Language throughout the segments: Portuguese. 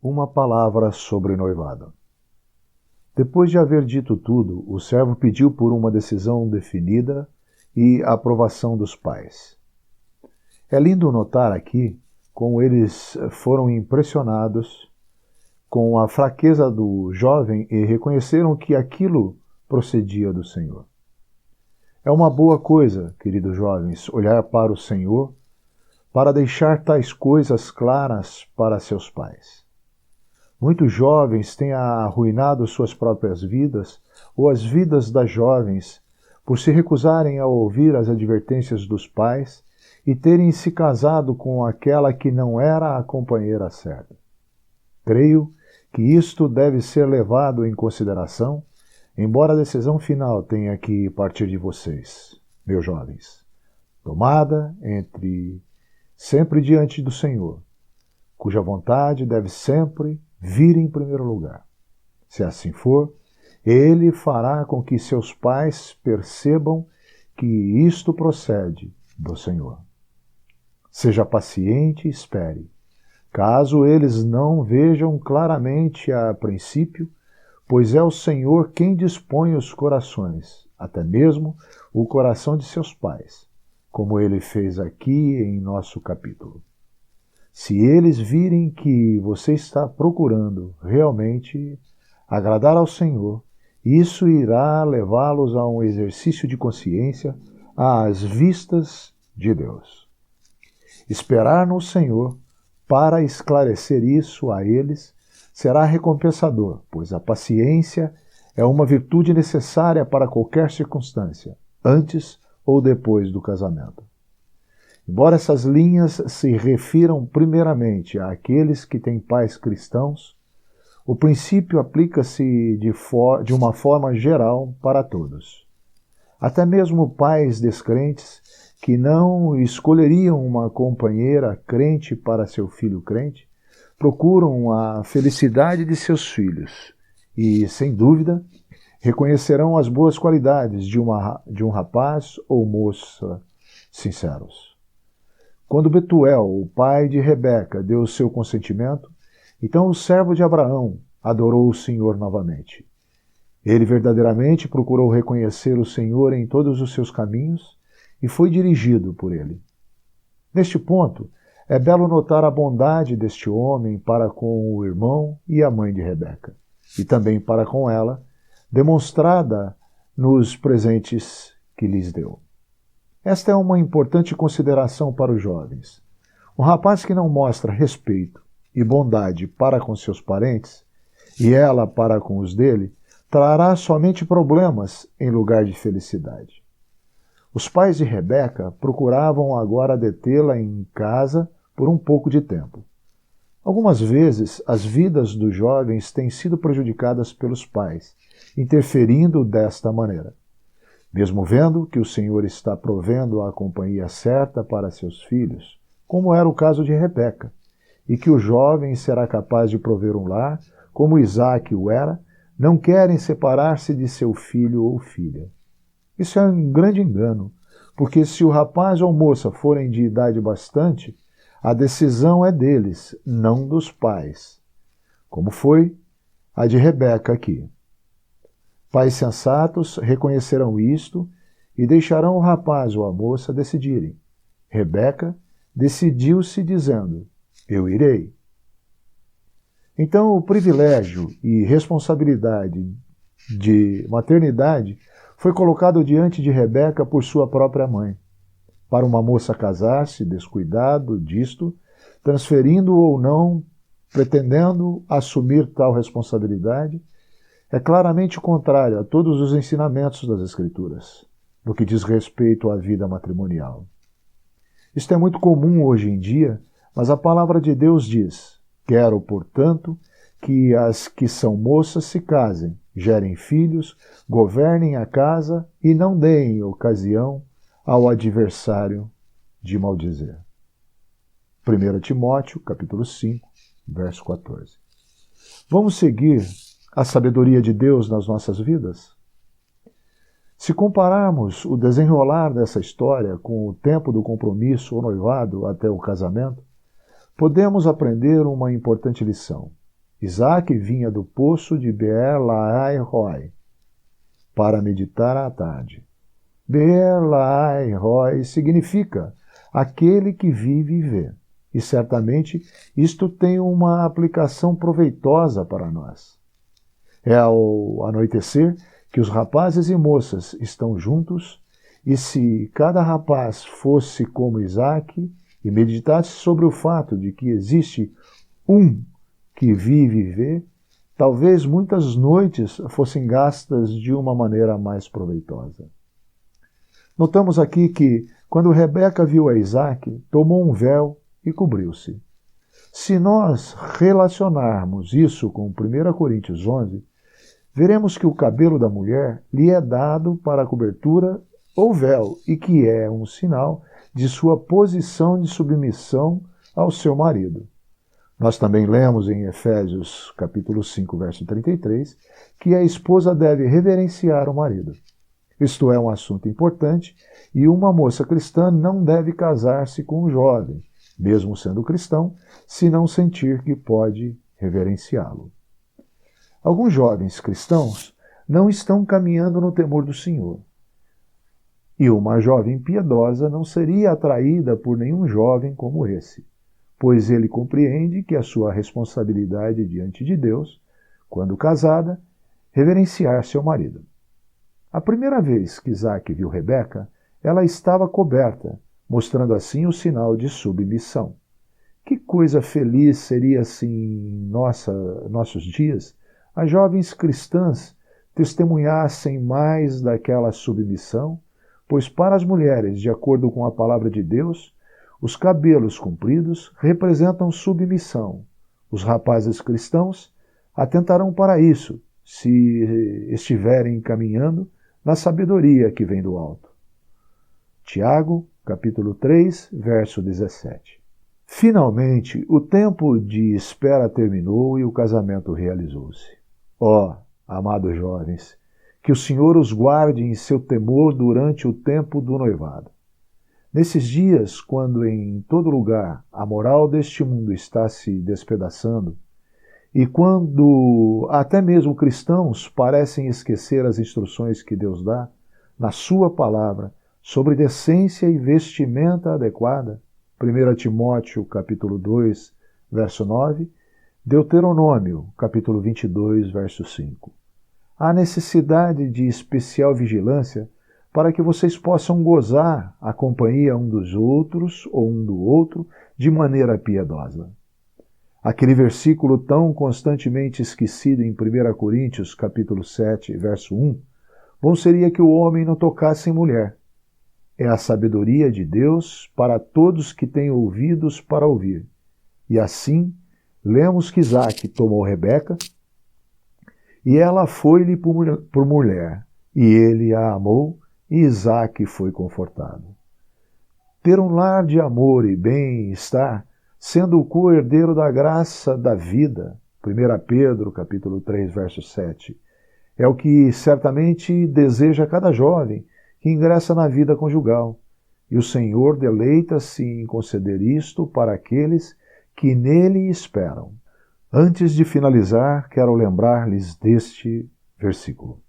Uma palavra sobre noivado. Depois de haver dito tudo, o servo pediu por uma decisão definida e a aprovação dos pais. É lindo notar aqui como eles foram impressionados com a fraqueza do jovem e reconheceram que aquilo procedia do Senhor. É uma boa coisa, queridos jovens, olhar para o Senhor para deixar tais coisas claras para seus pais. Muitos jovens têm arruinado suas próprias vidas ou as vidas das jovens por se recusarem a ouvir as advertências dos pais e terem se casado com aquela que não era a companheira certa. Creio que isto deve ser levado em consideração, embora a decisão final tenha que partir de vocês, meus jovens, tomada sempre diante do Senhor, cuja vontade deve sempre vir em primeiro lugar. Se assim for, ele fará com que seus pais percebam que isto procede do Senhor. Seja paciente e espere. Caso eles não vejam claramente a princípio, pois é o Senhor quem dispõe os corações, até mesmo o coração de seus pais, como ele fez aqui em nosso capítulo. Se eles virem que você está procurando realmente agradar ao Senhor, isso irá levá-los a um exercício de consciência às vistas de Deus. Esperar no Senhor para esclarecer isso a eles será recompensador, pois a paciência é uma virtude necessária para qualquer circunstância, antes ou depois do casamento. Embora essas linhas se refiram primeiramente àqueles que têm pais cristãos, o princípio aplica-se de uma forma geral para todos. Até mesmo pais descrentes que não escolheriam uma companheira crente para seu filho crente, procuram a felicidade de seus filhos e, sem dúvida, reconhecerão as boas qualidades de um rapaz ou moça sinceros. Quando Betuel, o pai de Rebeca, deu o seu consentimento, então o servo de Abraão adorou o Senhor novamente. Ele verdadeiramente procurou reconhecer o Senhor em todos os seus caminhos e foi dirigido por ele. Neste ponto, é belo notar a bondade deste homem para com o irmão e a mãe de Rebeca, e também para com ela, demonstrada nos presentes que lhes deu. Esta é uma importante consideração para os jovens. Um rapaz que não mostra respeito e bondade para com seus parentes, e ela para com os dele, trará somente problemas em lugar de felicidade. Os pais de Rebeca procuravam agora detê-la em casa por um pouco de tempo. Algumas vezes, as vidas dos jovens têm sido prejudicadas pelos pais, interferindo desta maneira. Mesmo vendo que o Senhor está provendo a companhia certa para seus filhos, como era o caso de Rebeca, e que o jovem será capaz de prover um lar, como Isaque o era, não querem separar-se de seu filho ou filha. Isso é um grande engano, porque se o rapaz ou moça forem de idade bastante, a decisão é deles, não dos pais, como foi a de Rebeca aqui. Pais sensatos reconhecerão isto e deixarão o rapaz ou a moça decidirem. Rebeca decidiu-se dizendo, eu irei. Então o privilégio e responsabilidade de maternidade foi colocado diante de Rebeca por sua própria mãe. Para uma moça casar-se descuidado disto, transferindo ou não, pretendendo assumir tal responsabilidade, é claramente contrário a todos os ensinamentos das Escrituras, no que diz respeito à vida matrimonial. Isto é muito comum hoje em dia, mas a palavra de Deus diz, quero, portanto, que as que são moças se casem, gerem filhos, governem a casa e não deem ocasião ao adversário de maldizer. 1 Timóteo, capítulo 5, verso 14. Vamos seguir a sabedoria de Deus nas nossas vidas? Se compararmos o desenrolar dessa história com o tempo do compromisso ou noivado até o casamento, podemos aprender uma importante lição. Isaac vinha do poço de Beer-lahai-roi para meditar à tarde. Beer-lahai-roi significa aquele que vive e vê. E certamente isto tem uma aplicação proveitosa para nós. É ao anoitecer que os rapazes e moças estão juntos, e se cada rapaz fosse como Isaac e meditasse sobre o fato de que existe um que vive e vê, talvez muitas noites fossem gastas de uma maneira mais proveitosa. Notamos aqui que, quando Rebeca viu a Isaac, tomou um véu e cobriu-se. Se nós relacionarmos isso com 1 Coríntios 11, veremos que o cabelo da mulher lhe é dado para a cobertura ou véu, e que é um sinal de sua posição de submissão ao seu marido. Nós também lemos em Efésios capítulo 5, verso 33, que a esposa deve reverenciar o marido. Isto é um assunto importante, e uma moça cristã não deve casar-se com um jovem, mesmo sendo cristão, se não sentir que pode reverenciá-lo. Alguns jovens cristãos não estão caminhando no temor do Senhor. E uma jovem piedosa não seria atraída por nenhum jovem como esse, pois ele compreende que a sua responsabilidade diante de Deus, quando casada, reverenciar seu marido. A primeira vez que Isaac viu Rebeca, ela estava coberta, mostrando assim o sinal de submissão. Que coisa feliz seria se em nossos dias as jovens cristãs testemunhassem mais daquela submissão, pois para as mulheres, de acordo com a palavra de Deus, os cabelos compridos representam submissão. Os rapazes cristãos atentarão para isso, se estiverem caminhando na sabedoria que vem do alto. Tiago, capítulo 3, verso 17. Finalmente, o tempo de espera terminou e o casamento realizou-se. Ó, amados jovens, que o Senhor os guarde em seu temor durante o tempo do noivado. Nesses dias, quando em todo lugar a moral deste mundo está se despedaçando, e quando até mesmo cristãos parecem esquecer as instruções que Deus dá na sua palavra sobre decência e vestimenta adequada, 1 Timóteo capítulo 2, verso 9, Deuteronômio capítulo 22, verso 5. Há necessidade de especial vigilância para que vocês possam gozar a companhia um dos outros ou um do outro de maneira piedosa. Aquele versículo tão constantemente esquecido em 1 Coríntios capítulo 7, verso 1, bom seria que o homem não tocasse em mulher. É a sabedoria de Deus para todos que têm ouvidos para ouvir. E assim, lemos que Isaac tomou Rebeca, e ela foi-lhe por mulher, e ele a amou, e Isaac foi confortado. Ter um lar de amor e bem-estar, sendo o co-herdeiro da graça da vida, 1 Pedro capítulo 3, verso 7, é o que certamente deseja cada jovem que ingressa na vida conjugal, e o Senhor deleita-se em conceder isto para aqueles que nele esperam. Antes de finalizar, quero lembrar-lhes deste versículo.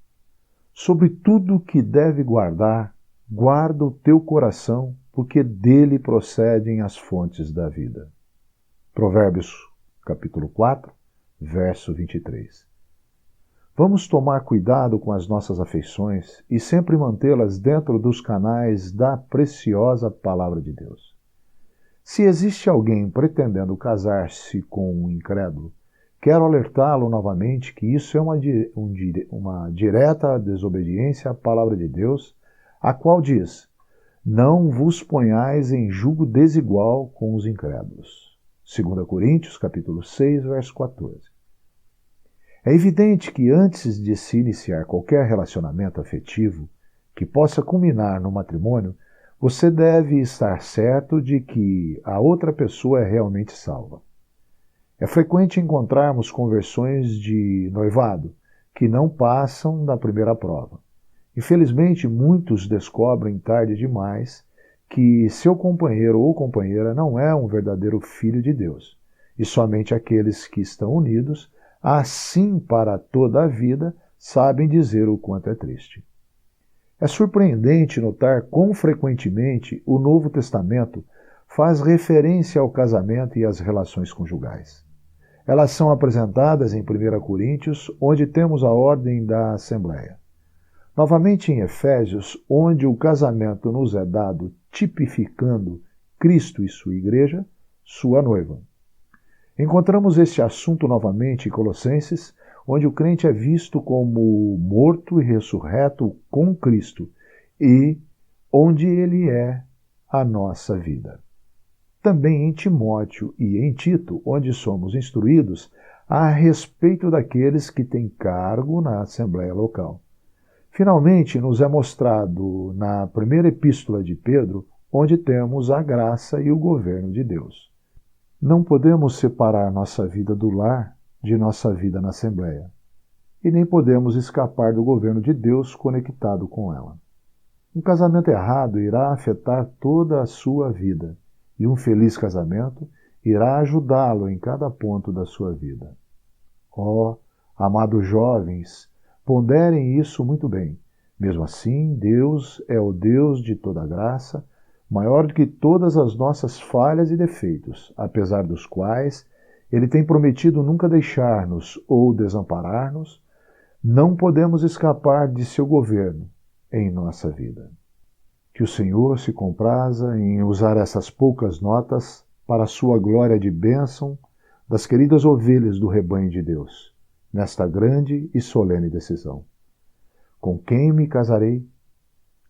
Sobre tudo que deve guardar, guarda o teu coração, porque dele procedem as fontes da vida. Provérbios, capítulo 4, verso 23. Vamos tomar cuidado com as nossas afeições e sempre mantê-las dentro dos canais da preciosa Palavra de Deus. Se existe alguém pretendendo casar-se com um incrédulo, quero alertá-lo novamente que isso é uma direta desobediência à Palavra de Deus, a qual diz: não vos ponhais em julgo desigual com os incrédulos. 2 Coríntios, capítulo 6, verso 14. É evidente que antes de se iniciar qualquer relacionamento afetivo que possa culminar no matrimônio, você deve estar certo de que a outra pessoa é realmente salva. É frequente encontrarmos conversões de noivado que não passam da primeira prova. Infelizmente, muitos descobrem tarde demais que seu companheiro ou companheira não é um verdadeiro filho de Deus, e somente aqueles que estão unidos assim para toda a vida, sabem dizer o quanto é triste. É surpreendente notar quão frequentemente o Novo Testamento faz referência ao casamento e às relações conjugais. Elas são apresentadas em 1 Coríntios, onde temos a ordem da Assembleia. Novamente em Efésios, onde o casamento nos é dado tipificando Cristo e sua igreja, sua noiva. Encontramos este assunto novamente em Colossenses, onde o crente é visto como morto e ressurreto com Cristo e onde ele é a nossa vida. Também em Timóteo e em Tito, onde somos instruídos a respeito daqueles que têm cargo na Assembleia local. Finalmente, nos é mostrado na primeira epístola de Pedro, onde temos a graça e o governo de Deus. Não podemos separar nossa vida do lar de nossa vida na Assembleia, e nem podemos escapar do governo de Deus conectado com ela. Um casamento errado irá afetar toda a sua vida, e um feliz casamento irá ajudá-lo em cada ponto da sua vida. Oh, amados jovens, ponderem isso muito bem. Mesmo assim, Deus é o Deus de toda graça, maior do que todas as nossas falhas e defeitos, apesar dos quais Ele tem prometido nunca deixar-nos ou desamparar-nos. Não podemos escapar de seu governo em nossa vida. Que o Senhor se compraza em usar essas poucas notas para a sua glória de bênção das queridas ovelhas do rebanho de Deus, nesta grande e solene decisão. Com quem me casarei?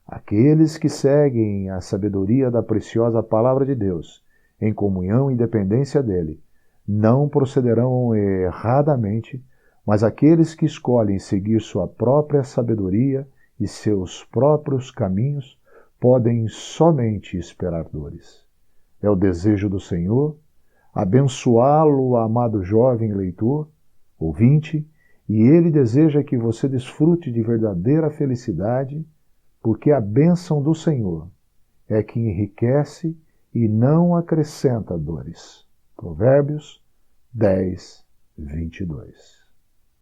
Aqueles que seguem a sabedoria da preciosa palavra de Deus, em comunhão e dependência dele, não procederão erradamente, mas aqueles que escolhem seguir sua própria sabedoria e seus próprios caminhos podem somente esperar dores. É o desejo do Senhor abençoá-lo, amado jovem leitor, ouvinte, e Ele deseja que você desfrute de verdadeira felicidade, porque a bênção do Senhor é que enriquece e não acrescenta dores. Provérbios 10, 22.